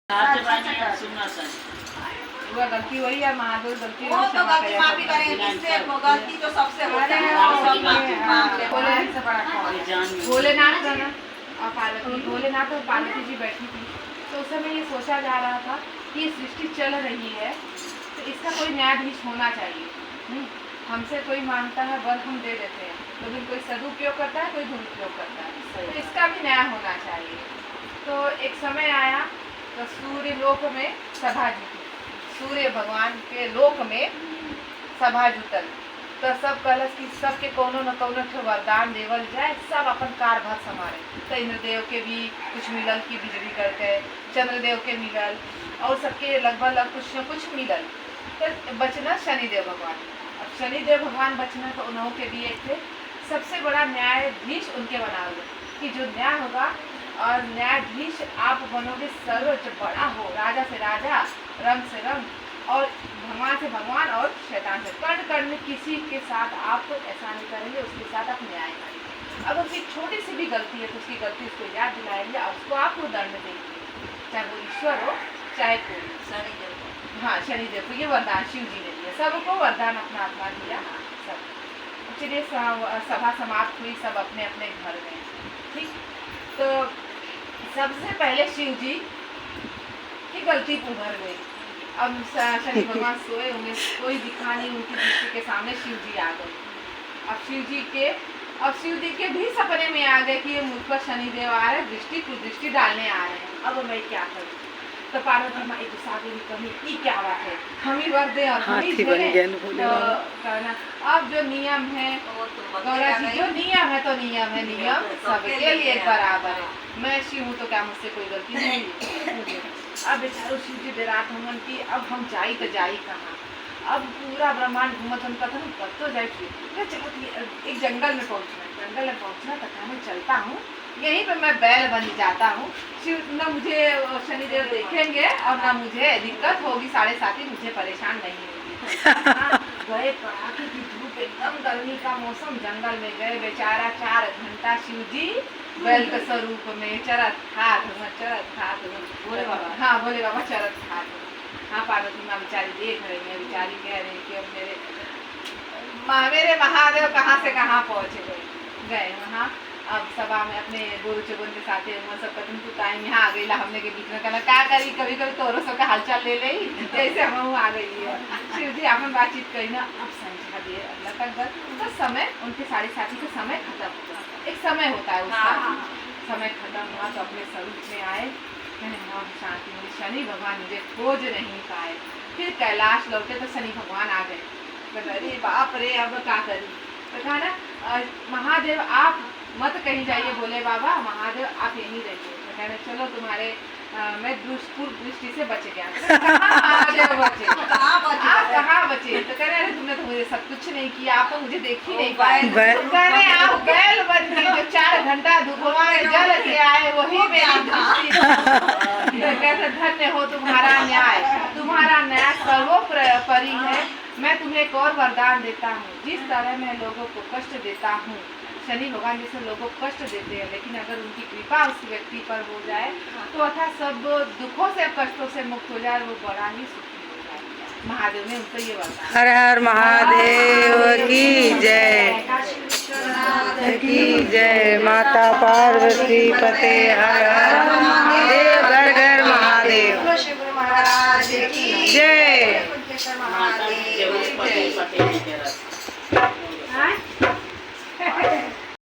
हुआ गलती वही है, महादेव गलती वो तो गलती माफी करेंगे, इससे गलती तो सबसे होता है। भोलेनाथ का ना और पार्वती, भोलेनाथ और पार्वती जी बैठी थी, तो उस समय ये सोचा जा रहा था कि ये सृष्टि चल रही है तो इसका कोई न्यायाधीश होना चाहिए। हमसे कोई मांगता है वर हम दे देते हैं, लेकिन कोई सदुपयोग करता है, कोई दुरुपयोग करता है, तो इसका भी न्याय होना चाहिए। तो एक समय आया तो सूर्य लोक में सभा जुटी, सूर्य भगवान के लोक में सभा जुटल, तो सब कलश की सबके कोनो न कोनो वरदान देवल जाए, सब अपन कार भर संभाले। तो इंद्रदेव के भी कुछ मिलल की बिजली करके, चंद्रदेव के मिलल और सबके लगभग कुछ न कुछ मिलल। तो बचना शनिदेव भगवान। अब शनिदेव भगवान बचना तो उन्हों के भी एक थे सबसे बड़ा न्यायाधीश उनके बना हुए कि जो न्याय होगा, और न्यायाधीश आप बनोगे सर्वोच्च बड़ा हो, राजा से राजा, रंग से रंग, और भगवान से भगवान और शैतान से कर्ण कर्ण में किसी के साथ आप तो ऐसा नहीं करेंगे, उसके साथ आप न्याय करेंगे। अगर उसकी छोटी सी भी गलती है तो उसकी गलती उसको याद दिलाएंगे और उसको आपको दंड देंगे, चाहे वो ईश्वर हो चाहे कोई। शनिदेव, हाँ शनिदेव को ये वरदान शिव जी ने दिया, सबको वरदान अपना अपना दिया। सब चलिए सभा समाप्त हुई, सब अपने अपने घर गए। ठीक, तो सबसे पहले शिव जी की गलती उभर गई। अब शनि भगवान सोए, उन्हें कोई दिखा नहीं, उनकी दृष्टि के सामने शिव जी आ गए। अब शिव जी के भी सपने में आ गए कि ये मुझ पर शनिदेव आ रहे, दृष्टि डालने आ रहे हैं, अब मैं क्या करूँ। तो पार्वती माँ एक गुस्सा भी कमी ये क्या बात है, हम ही वर दें और हम ही झेलें। अब जो नियम है गौरा जी, जो नियम है तो नियम है, नियम सबके लिए बराबर है। मैं शिव हूँ तो क्या मुझसे कोई गलती नहीं है। अब बेचारो शिव जी डरात हमन की अब हम जाई तो जाई कहाँ, अब पूरा ब्रह्मांड घूमत हम कथन कब तो जाए। चलो एक जंगल में पहुँचना तक मैं चलता हूँ, यहीं पे मैं बैल बन जाता हूँ। शिव न मुझे शनिदेव देखेंगे और न मुझे दिक्कत होगी, साढ़े साथी मुझे परेशान नहीं होगी। गए कड़ाके की धूप, एकदम गर्मी का मौसम, जंगल में गए। बेचारा 4 घंटा शिव जी बैल के स्वरूप में चरत खात बोले बाबा, हाँ बोले बाबा चरत खात। हाँ पार्वती माँ बेचारी देख रही है, बेचारी कह रही कि अब मेरे महादेव कहाँ से कहाँ पहुँच गए वहाँ। अब सभा में अपने गुरु चुगुन के साथ सब कदम तू टाइम यहाँ आ गई, हमने के बीच में कहना क्या करी, कभी कभी तोरो सबका हालचाल ले ली, जैसे हम आ गई है। शिव जी आपन बातचीत करी ना, अब समझा दिए अल्लाह तक बस। तो समय उनके साढ़े साथी का समय खत्म हुआ, एक समय होता है उसका, समय खत्म हुआ तो अपने स्वरूप में आए, शांति मिली। शनि भगवान मुझे खोज नहीं पाए, फिर कैलाश लौटे तो शनि भगवान आ गए। अरे बाप रे अब क्या करी, तो कहा ना महादेव आप मत कहीं जाइए, बोले बाबा महादेव आप यहीं रहिए। तो कहने चलो तुम्हारे मैं दृष्टि से बच गया। महादेव बचे, आप कहाँ बचे? तो कह रहे तुमने तो मुझे सब कुछ नहीं किया, आप तो मुझे देख ही नहीं पाए। कह रहे आप बैल बन गए, जो 4 घंटा धूपवा में जल के आए वही मेरी दृष्टि। कैसे धन्य हो तुम्हारा न्याय सर्वोपरि है। मैं तुम्हें एक और वरदान देता हूँ, जिस तरह मैं लोगों को कष्ट देता हूँ, शनि भगवान जैसे लोगों को कष्ट देते हैं, लेकिन अगर उनकी कृपा उस व्यक्ति पर हो जाए तो अथा सब दुखों से कष्टों से मुक्त हो जाए, वो बड़ा ही सुखी हो जाए। महादेव ने उनको ये वरदान। हर हर महादेव की जय, की जय। माता पार्वती पते हर हर महादेव, घर घर महादेव महाराज की जय। महादेव